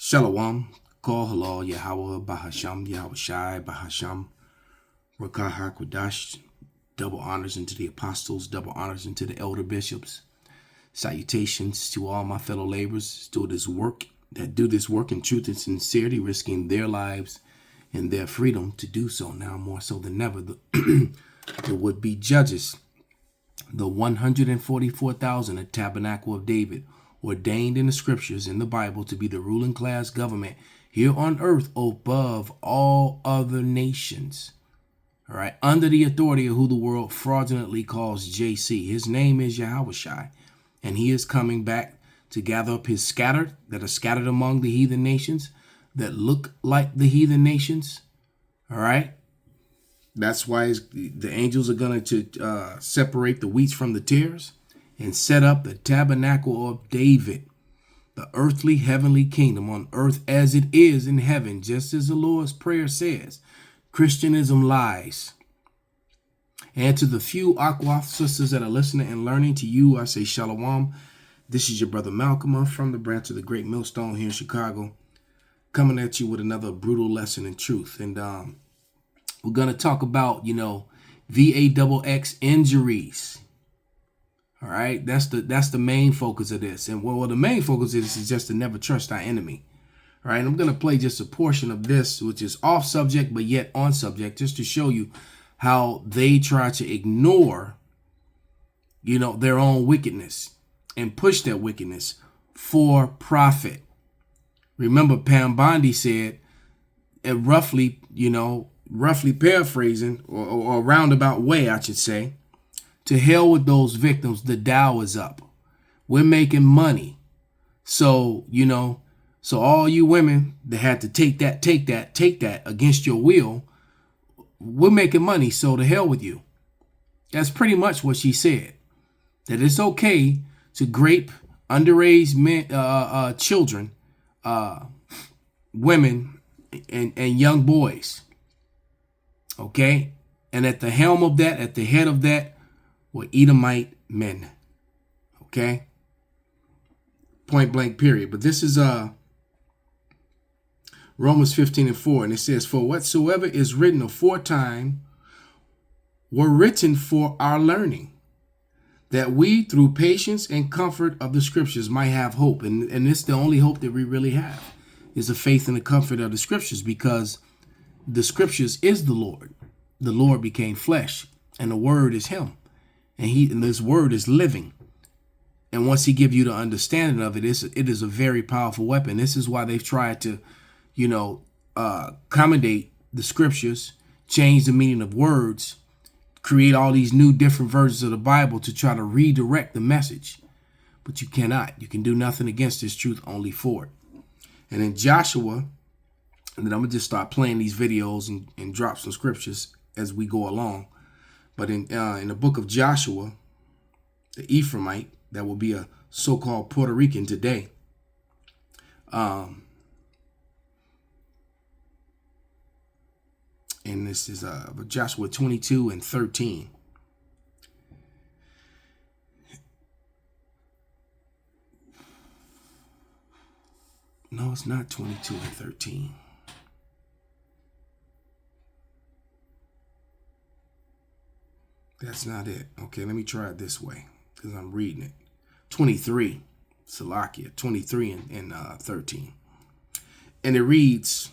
Shalom, Kol Halal, Yahweh, Bahasham, Yahweh Shai, Bahasham, Rakah HaKodash. Double honors into the apostles, double honors into the elder bishops. Salutations to all my fellow laborers that do this work in truth and sincerity, risking their lives and their freedom to do so now more so than ever. The would-be judges, the 144,000 a tabernacle of David, ordained in the scriptures in the Bible to be the ruling class government here on earth above all other nations. All right, under the authority of who the world fraudulently calls JC. His name is Yahweh Shai, and he is coming back to gather up his scattered that are scattered among the heathen nations that look like the heathen nations. All right. That's why the angels are going to separate the wheats from the tares and set up the tabernacle of David, the earthly heavenly kingdom on earth as it is in heaven, just as the Lord's Prayer says. Christianism lies. And to the few Aquaf sisters that are listening and learning, to you, I say Shalom. This is your brother Malcolm. I'm from the branch of the Great Millstone here in Chicago, coming at you with another brutal lesson in truth. And we're going to talk about, VAXX injuries. All right, that's the main focus of this. And well, the main focus is just to never trust our enemy. All right, I'm going to play just a portion of this, which is off subject, but yet on subject, just to show you how they try to ignore, their own wickedness and push their wickedness for profit. Remember, Pam Bondi said, roughly paraphrasing or a roundabout way, I should say, to hell with those victims. The Dow is up. We're making money. So, so all you women that had to take that against your will, we're making money. So to hell with you. That's pretty much what she said. That it's okay to grape underage men, children, women, and young boys. Okay? And at the helm of that, at the head of that, were Edomite men. Okay? Point blank period. But this is Romans 15:4, and it says, "For whatsoever is written aforetime were written for our learning, that we through patience and comfort of the scriptures might have hope." And this is the only hope that we really have, is the faith and the comfort of the scriptures, because the scriptures is the Lord. The Lord became flesh, and the word is him. And this word is living. And once he gives you the understanding of it, it is a very powerful weapon. This is why they've tried to, accommodate the scriptures, change the meaning of words, create all these new different versions of the Bible to try to redirect the message. But you cannot. You can do nothing against this truth, only for it. And in Joshua, and then I'm going to just start playing these videos and drop some scriptures as we go along. But in the book of Joshua, the Ephraimite, that will be a so-called Puerto Rican today, and this is Joshua 22:13. No, it's not 22:13. That's not it. Okay, let me try it this way, because I'm reading it. 23, Salakia, 23 and 13. And it reads,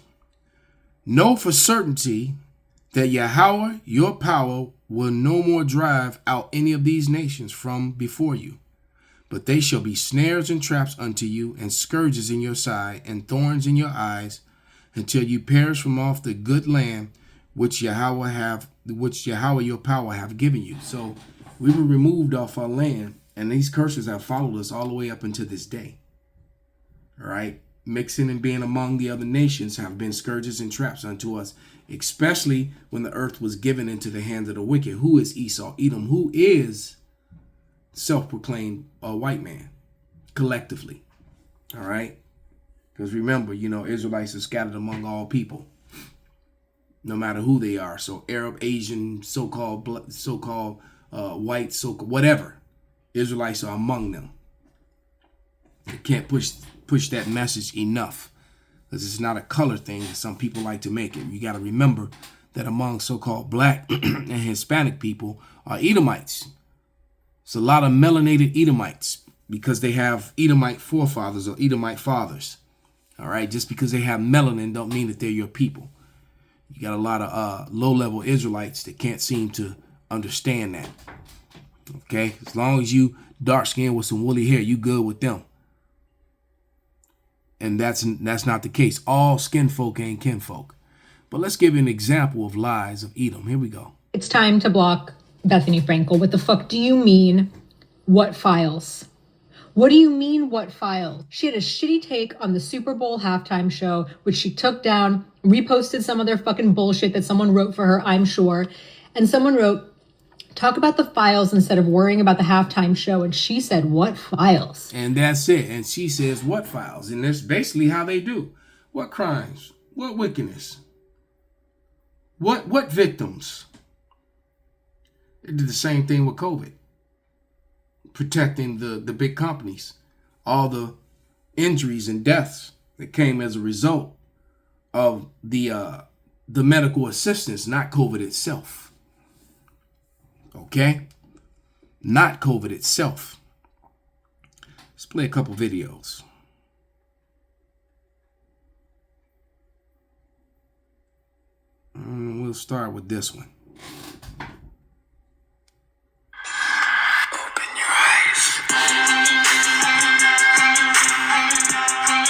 "Know for certainty that Yahweh, your power, will no more drive out any of these nations from before you. But they shall be snares and traps unto you, and scourges in your side, and thorns in your eyes, until you perish from off the good land which Yahweh your power have given you." So we were removed off our land, and these curses have followed us all the way up until this day. All right, mixing and being among the other nations have been scourges and traps unto us, especially when the earth was given into the hands of the wicked, who is Esau, Edom, who is self-proclaimed white man, collectively. All right, because remember, Israelites are scattered among all people, no matter who they are. So Arab, Asian, so-called white, whatever, Israelites are among them. You can't push that message enough. because it's not a color thing that some people like to make it. You got to remember that among so-called black and Hispanic people are Edomites. It's a lot of melanated Edomites because they have Edomite forefathers or Edomite fathers. All right, just because they have melanin don't mean that they're your people. You got a lot of low-level Israelites that can't seem to understand that. Okay, as long as you dark-skinned with some woolly hair, you good with them. And that's not the case. All skin folk ain't kinfolk. But let's give you an example of lies of Edom. Here we go. It's time to block Bethany Frankel. What the fuck do you mean? What files? What do you mean, what files? She had a shitty take on the Super Bowl halftime show, which she took down, reposted some of their fucking bullshit that someone wrote for her, I'm sure. And someone wrote, talk about the files instead of worrying about the halftime show. And she said, what files? And that's it. And she says, what files? And that's basically how they do. What crimes? What wickedness? What victims? They did the same thing with COVID. Protecting the big companies. All the injuries and deaths that came as a result of the medical assistance, not COVID itself. Okay? Not COVID itself. Let's play a couple videos. We'll start with this one. Open your eyes.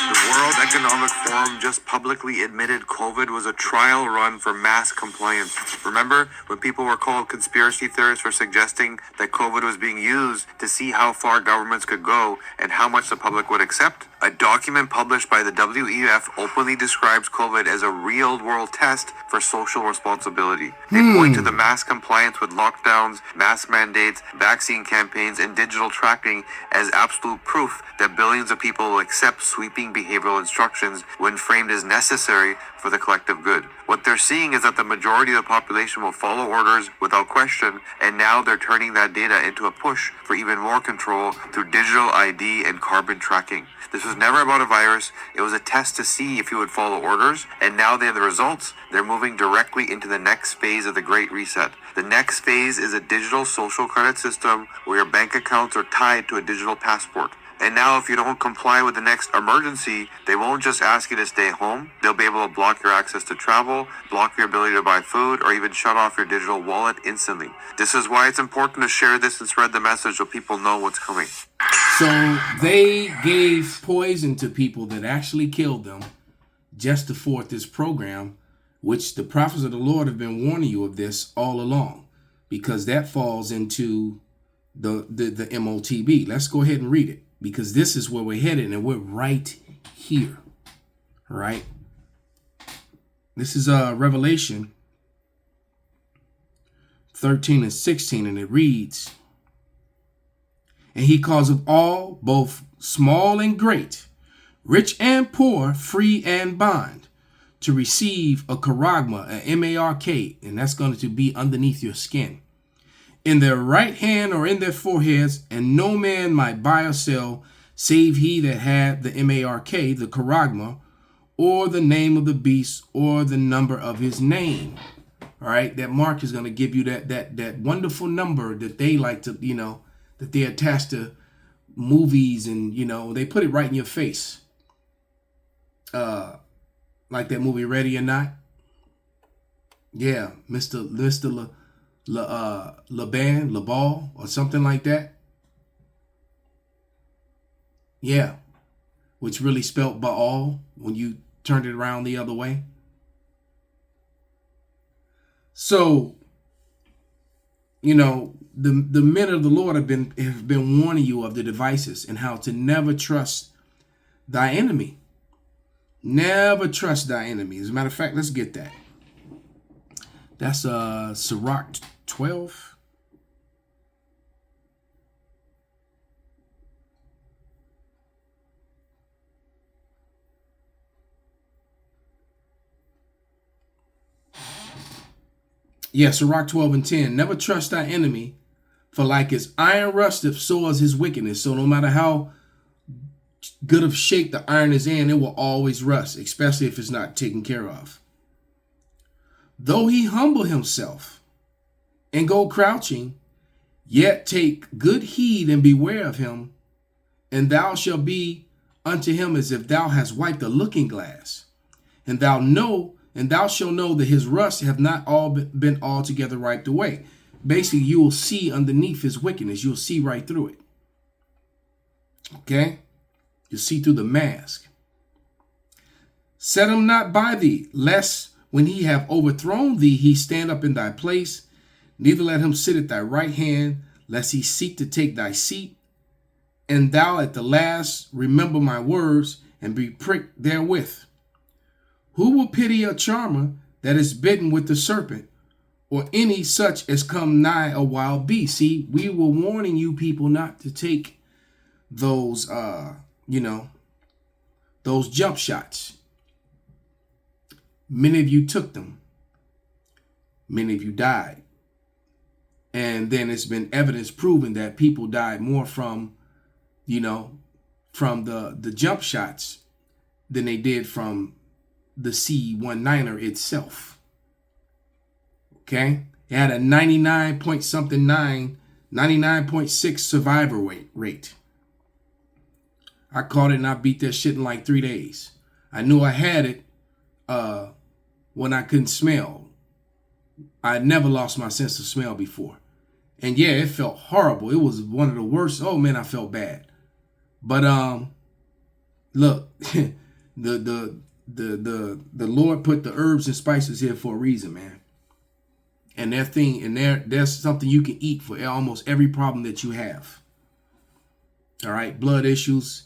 The World Economic Forum just publicly admitted COVID was a trial run for mass compliance. Remember when people were called conspiracy theorists for suggesting that COVID was being used to see how far governments could go and how much the public would accept? A document published by the WEF openly describes COVID as a real-world test for social responsibility. They point to the mass compliance with lockdowns, mask mandates, vaccine campaigns, and digital tracking as absolute proof that billions of people will accept sweeping behavioral instructions when framed as necessary for the collective good. What they're seeing is that the majority of the population will follow orders without question, and now they're turning that data into a push for even more control through digital ID and carbon tracking. This was never about a virus. It was a test to see if you would follow orders, and now they have the results. They're moving directly into the next phase of the Great Reset. The next phase is a digital social credit system where your bank accounts are tied to a digital passport. And now if you don't comply with the next emergency, they won't just ask you to stay home. They'll be able to block your access to travel, block your ability to buy food, or even shut off your digital wallet instantly. This is why it's important to share this and spread the message so people know what's coming. So they gave poison to people that actually killed them just to thwart this program, which the prophets of the Lord have been warning you of this all along, because that falls into the MOTB. Let's go ahead and read it, because this is where we're headed, and we're right here, right? This is Revelation 13 and 16, and it reads, and he causeth all, both small and great, rich and poor, free and bond, to receive a charagma, a M-A-R-K, and that's going to be underneath your skin, in their right hand or in their foreheads, and no man might buy or sell, save he that had the M-A-R-K, the charagma, or the name of the beast, or the number of his name. All right, that mark is going to give you that wonderful number that they like to, that they attach to movies, and they put it right in your face. Like that movie Ready or Not. Yeah, Mr. LeBall or something like that. Yeah, which really spelt Baal when you turned it around the other way. So, the men of the Lord have been warning you of the devices and how to never trust thy enemy. Never trust thy enemy. As a matter of fact, let's get that. That's Sirach 12. Yeah, Sirach 12 and 10. Never trust thy enemy, for like as iron rusteth, so is his wickedness. So no matter how good of shape the iron is in, it will always rust, especially if it's not taken care of. Though he humble himself and go crouching, yet take good heed and beware of him, and thou shalt be unto him as if thou hast wiped a looking glass, and thou shalt know that his rust have not all been altogether wiped away. Basically, you will see underneath his wickedness. You'll see right through it. Okay? You'll see through the mask. Set him not by thee, lest when he have overthrown thee, he stand up in thy place. Neither let him sit at thy right hand, lest he seek to take thy seat. And thou at the last remember my words, and be pricked therewith. Who will pity a charmer that is bitten with the serpent, or any such as come nigh a wild beast? See, we were warning you people not to take those, those jump shots. Many of you took them. Many of you died. And then it's been evidence proven that people died more from, from the jump shots than they did from the C-19er itself. Okay? It had a 99.6 survivor rate. I caught it and I beat that shit in like 3 days. I knew I had it when I couldn't smell. I had never lost my sense of smell before. And yeah, it felt horrible. It was one of the worst. Oh man, I felt bad. But look, the Lord put the herbs and spices here for a reason, man. And there's something you can eat for almost every problem that you have. All right, blood issues,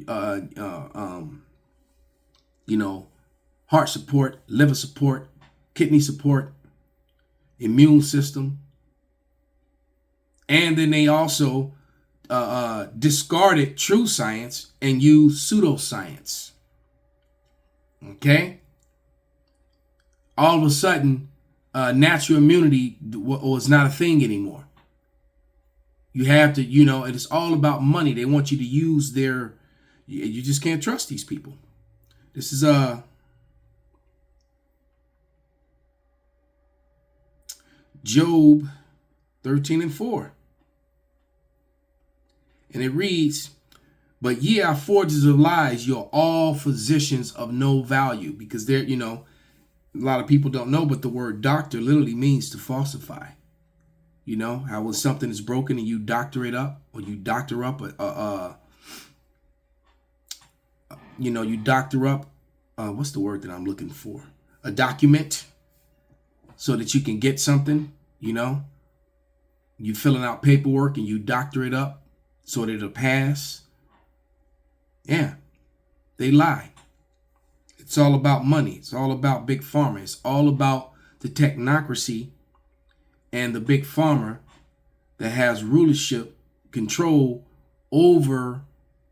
heart support, liver support, kidney support, immune system. And then they also discarded true science and used pseudoscience. Okay? All of a sudden, natural immunity was not a thing anymore. You have to, and it's all about money. They want you to use you just can't trust these people. This is Job 13:4. And it reads, but ye are forgers of lies, you're all physicians of no value. Because a lot of people don't know, but the word doctor literally means to falsify. How when something is broken and you doctor it up, or you doctor up you doctor up, what's the word that I'm looking for? A document, so that you can get something, you filling out paperwork and you doctor it up so that it'll pass. Yeah, they lie. It's all about money. It's all about big pharma. It's all about the technocracy and the big pharma that has rulership, control over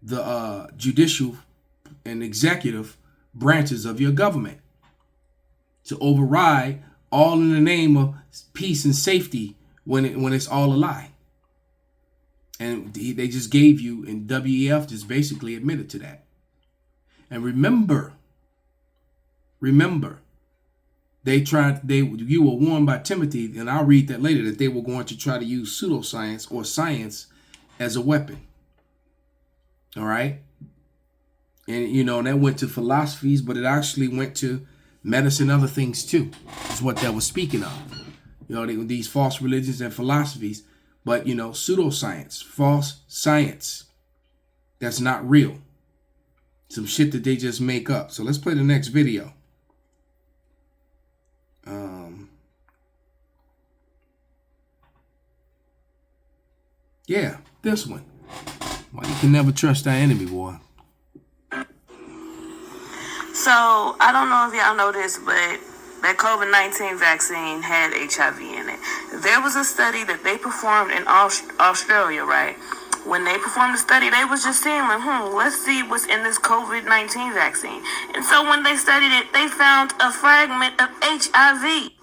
the judicial and executive branches of your government, to override all in the name of peace and safety when it's all a lie. And they just gave you, and WEF just basically admitted to that. And remember, you were warned by Timothy, and I'll read that later, that they were going to try to use pseudoscience or science as a weapon. All right? And, that went to philosophies, but it actually went to medicine, other things too, is what that was speaking of. These false religions and philosophies, but, pseudoscience, false science, that's not real. Some shit that they just make up. So let's play the next video. Yeah, this one. Well, you can never trust thy enemy, boy. So, I don't know if y'all know this, but that COVID-19 vaccine had HIV in it. There was a study that they performed in Australia, right? When they performed the study, they was just saying, let's see what's in this COVID-19 vaccine. And so when they studied it, they found a fragment of HIV.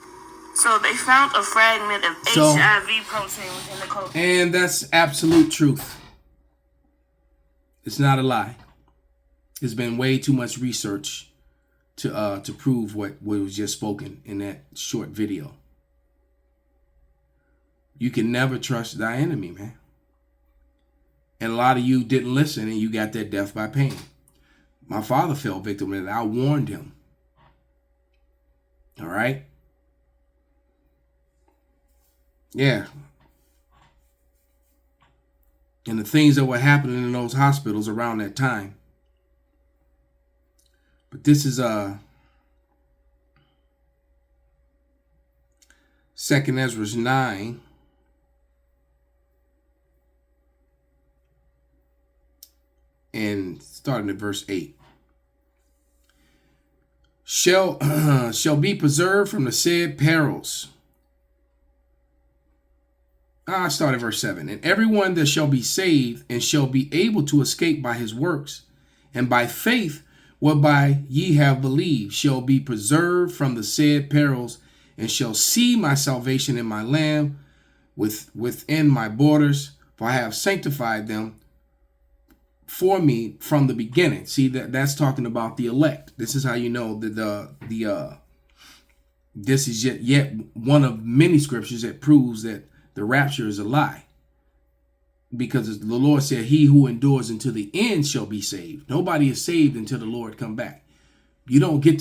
So they found a fragment of HIV protein within the COVID. And that's absolute truth. It's not a lie. There's been way too much research to prove what was just spoken in that short video. You can never trust thy enemy, man. And a lot of you didn't listen, and you got that death by pain. My father fell victim to that. I warned him. All right? Yeah. And the things that were happening in those hospitals around that time. But this is 2nd Ezra 9. And starting at verse 8. Shall be preserved from the said perils. I start at verse 7. And everyone that shall be saved and shall be able to escape by his works and by faith whereby ye have believed shall be preserved from the said perils and shall see my salvation in my land within my borders, for I have sanctified them for me from the beginning. See, that's talking about the elect. This is how you know that this is yet one of many scriptures that proves that the rapture is a lie. Because the Lord said, he who endures until the end shall be saved. Nobody is saved until the Lord come back. You don't get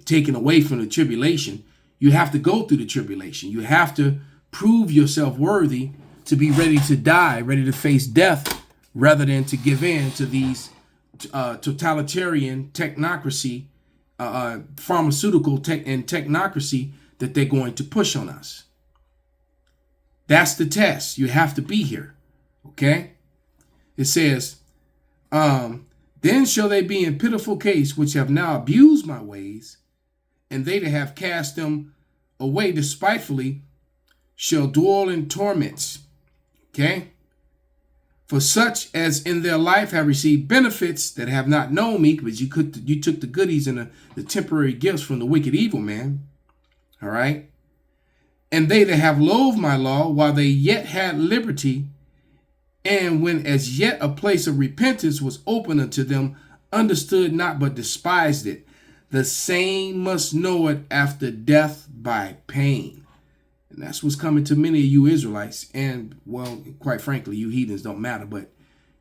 taken away from the tribulation. You have to go through the tribulation. You have to prove yourself worthy to be ready to die, ready to face death, rather than to give in to these totalitarian technocracy, pharmaceutical and technocracy that they're going to push on us. That's the test. You have to be here. Okay? It says, then shall they be in pitiful case which have now abused my ways, and they that have cast them away despitefully shall dwell in torments. Okay? For such as in their life have received benefits that have not known me, because you took the goodies and the temporary gifts from the wicked evil man. All right. And they that have loathed my law while they yet had liberty, and when as yet a place of repentance was open unto them, understood not but despised it. The same must know it after death by pain. And that's what's coming to many of you Israelites. And, well, quite frankly, you heathens don't matter. But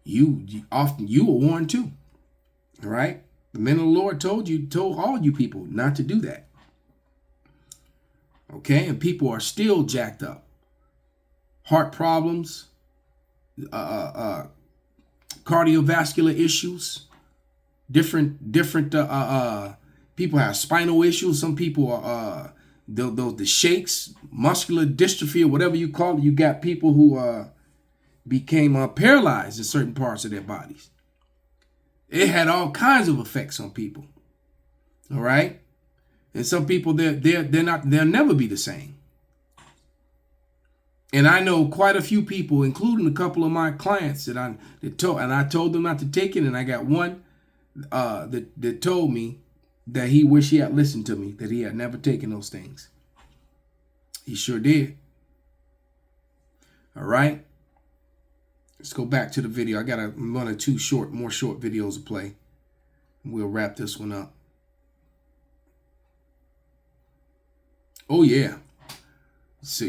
you were warned too. All right? The men of the Lord told all you people not to do that. Okay? And people are still jacked up. Heart problems. Cardiovascular issues. Different people have spinal issues. Some people are... the shakes, muscular dystrophy, or whatever you call it. You got people who became paralyzed in certain parts of their bodies. It had all kinds of effects on people. All right, and some people they'll never be the same. And I know quite a few people, including a couple of my clients that I told them not to take it, and I got one that told me that he wished he had listened to me, that he had never taken those things. He sure did. All right. Let's go back to the video. I got one or two more short videos to play. We'll wrap this one up. Oh, yeah. So,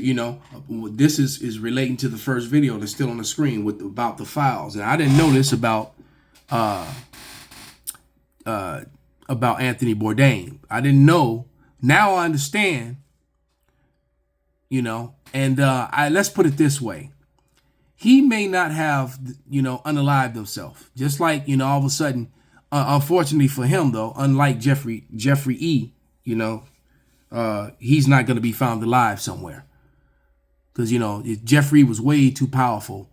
this is relating to the first video that's still on the screen about the files. And I didn't know this about Anthony Bourdain. I didn't know. Now I understand, and let's put it this way. He may not have, unalived himself. Just like, all of a sudden, unfortunately for him, though, unlike Jeffrey E., he's not going to be found alive somewhere. Because, Jeffrey was way too powerful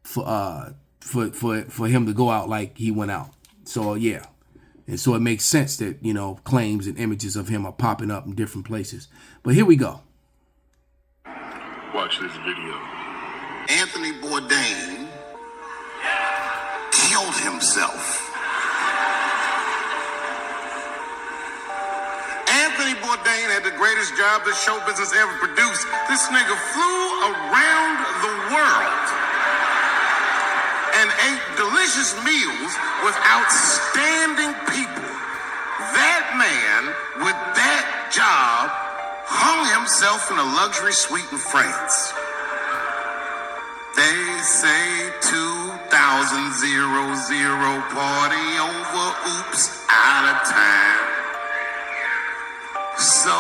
for him to go out like he went out. So, yeah. And so it makes sense that, claims and images of him are popping up in different places. But here we go. Watch this video. Anthony Bourdain killed himself. Anthony Bourdain had the greatest job that show business ever produced. This nigga flew around the world and ate delicious meals with outstanding people. That man with that job hung himself in a luxury suite in France. They say 2000 party over, oops, out of time. So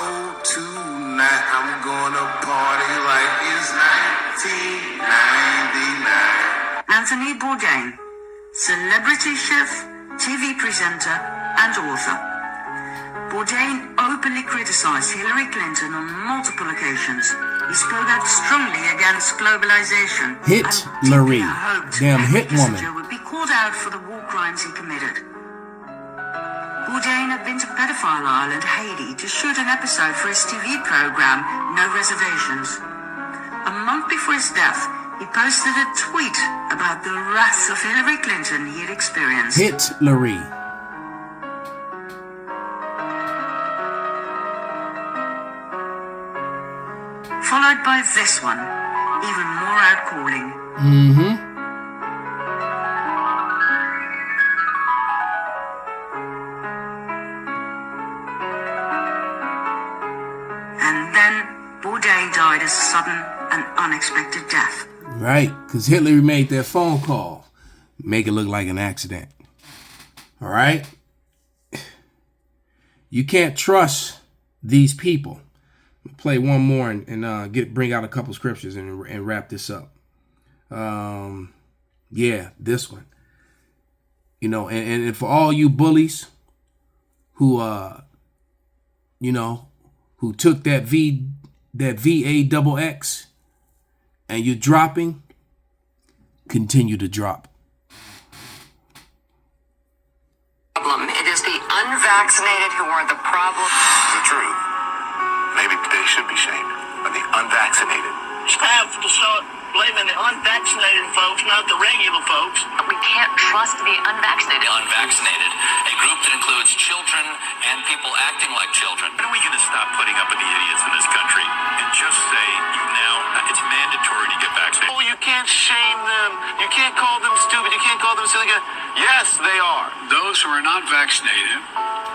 tonight I'm gonna party like it's 1999. Anthony Bourdain, celebrity chef, TV presenter, and author. Bourdain openly criticized Hillary Clinton on multiple occasions. He spoke out strongly against globalization. Hitlery. Damn hit woman. Would be called out for the war crimes he committed. Bourdain had been to Pedophile Island, Haiti, to shoot an episode for his TV program, No Reservations. A month before his death, he posted a tweet about the wrath of Hillary Clinton he had experienced. Hitlery. Followed by this one, even more outcalling. And then Bourdain died a sudden and unexpected death. Right, because Hitler made that phone call. Make it look like an accident. All right? You can't trust these people. Play one more and bring out a couple scriptures and wrap this up. Yeah, this one. You know, and for all you bullies who who took that VAXX and you're dropping, continue to drop. It is the unvaccinated who are the problem. The truth. Maybe they should be shamed, but the unvaccinated. It's time to start blaming the unvaccinated folks, not the regular folks. We can't trust the unvaccinated. The unvaccinated, a group that includes children and people acting like children. When are we going to stop putting up with the idiots in this country and just say now it's mandatory to get vaccinated? Oh, you can't shame them. You can't call them stupid. You can't call them silly. Yes, they are. Those who are not vaccinated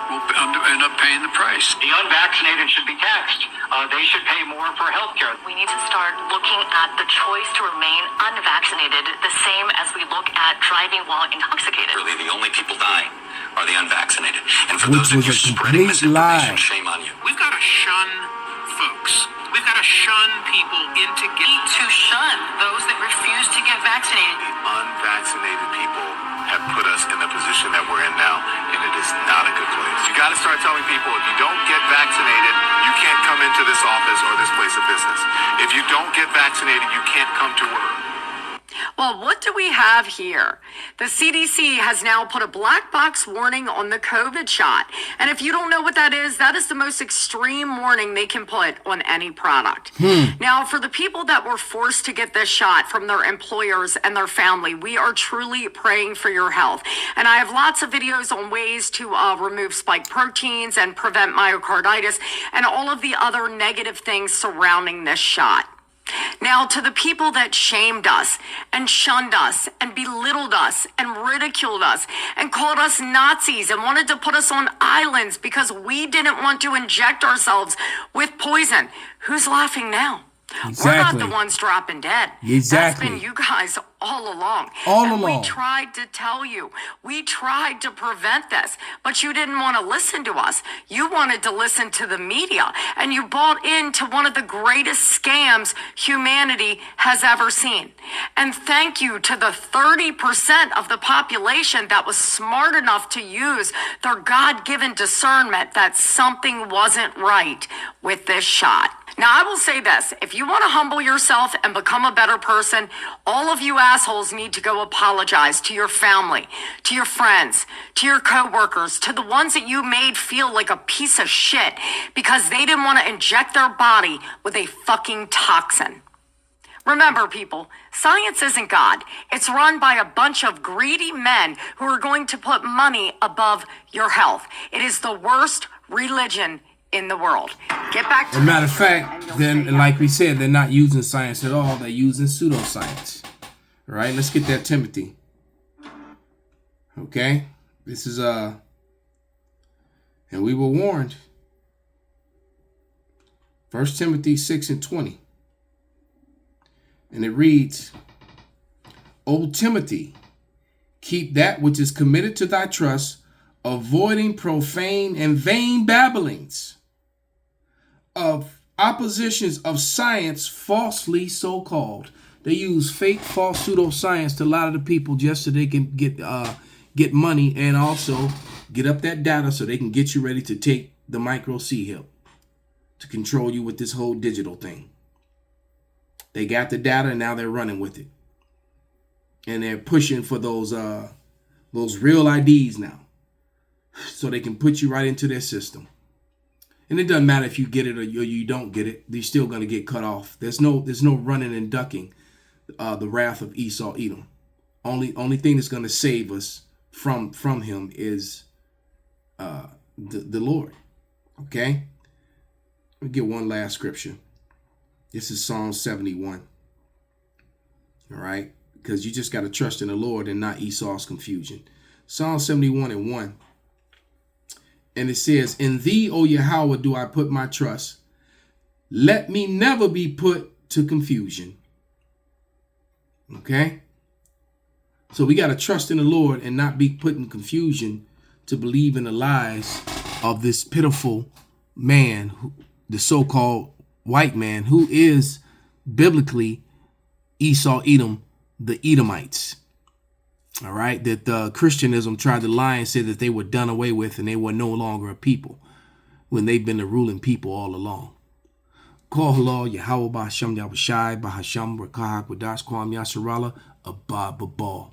will end up paying the price. The unvaccinated should be taxed. They should pay more for health care. We need to start looking at the choice to remain unvaccinated the same as we look at driving while intoxicated. Really, the only people dying are the unvaccinated. And for Which those of was you a spreading complete misinformation, lie. shame on you. We've got to shun folks. We've got to shun people into getting. To shun those that refuse to get vaccinated. The unvaccinated people have put us in the position that we're in now, and it is not a good place. You got to start telling people, if you don't get vaccinated, you can't come into this office or this place of business. If you don't get vaccinated, you can't come to work. Well, what do we have here? The CDC has now put a black box warning on the COVID shot. And if you don't know what that is the most extreme warning they can put on any product. Now, for the people that were forced to get this shot from their employers and their family, we are truly praying for your health. And I have lots of videos on ways to remove spike proteins and prevent myocarditis and all of the other negative things surrounding this shot. Now, to the people that shamed us and shunned us and belittled us and ridiculed us and called us Nazis and wanted to put us on islands because we didn't want to inject ourselves with poison, who's laughing now? Exactly. We're not the ones dropping dead. Exactly. That's been you guys all along. All and along. We tried to tell you. We tried to prevent this, but you didn't want to listen to us. You wanted to listen to the media, and you bought into one of the greatest scams humanity has ever seen. And thank you to the 30% of the population that was smart enough to use their God-given discernment that something wasn't right with this shot. Now, I will say this. If you want to humble yourself and become a better person, all of you assholes need to go apologize to your family, to your friends, to your coworkers, to the ones that you made feel like a piece of shit because they didn't want to inject their body with a fucking toxin. Remember, people, science isn't God. It's run by a bunch of greedy men who are going to put money above your health. It is the worst religion in the world. Get back to As a matter of fact, then, like we said, they're not using science at all. They're using pseudoscience. All right, let's get that, Timothy. Okay? This is and we were warned. 1 Timothy 6:20. And it reads, O Timothy, keep that which is committed to thy trust, avoiding profane and vain babblings of oppositions of science falsely so called. They use fake, false pseudoscience to a lot of the people just so they can get money and also get up that data so they can get you ready to take the micro C help to control you with this whole digital thing. They got the data and now they're running with it. And they're pushing for those real IDs now. So they can put you right into their system. And it doesn't matter if you get it or you don't get it. You're still going to get cut off. There's no running and ducking the wrath of Esau, Edom. Only thing that's going to save us from him is the Lord. Okay? Let me get one last scripture. This is Psalm 71. All right? Because you just got to trust in the Lord and not Esau's confusion. Psalm 71:1. And it says, in thee, O Yahweh, do I put my trust. Let me never be put to confusion. Okay? So we got to trust in the Lord and not be put in confusion to believe in the lies of this pitiful man, the so-called white man, who is biblically Esau, Edom, the Edomites. All right, that Christianism tried to lie and said that they were done away with and they were no longer a people when they've been the ruling people all along. Call halal Yahweh Bahasham Yahushai Bahasham Rakah Kwadash Kwam Yasharala Abba Babal.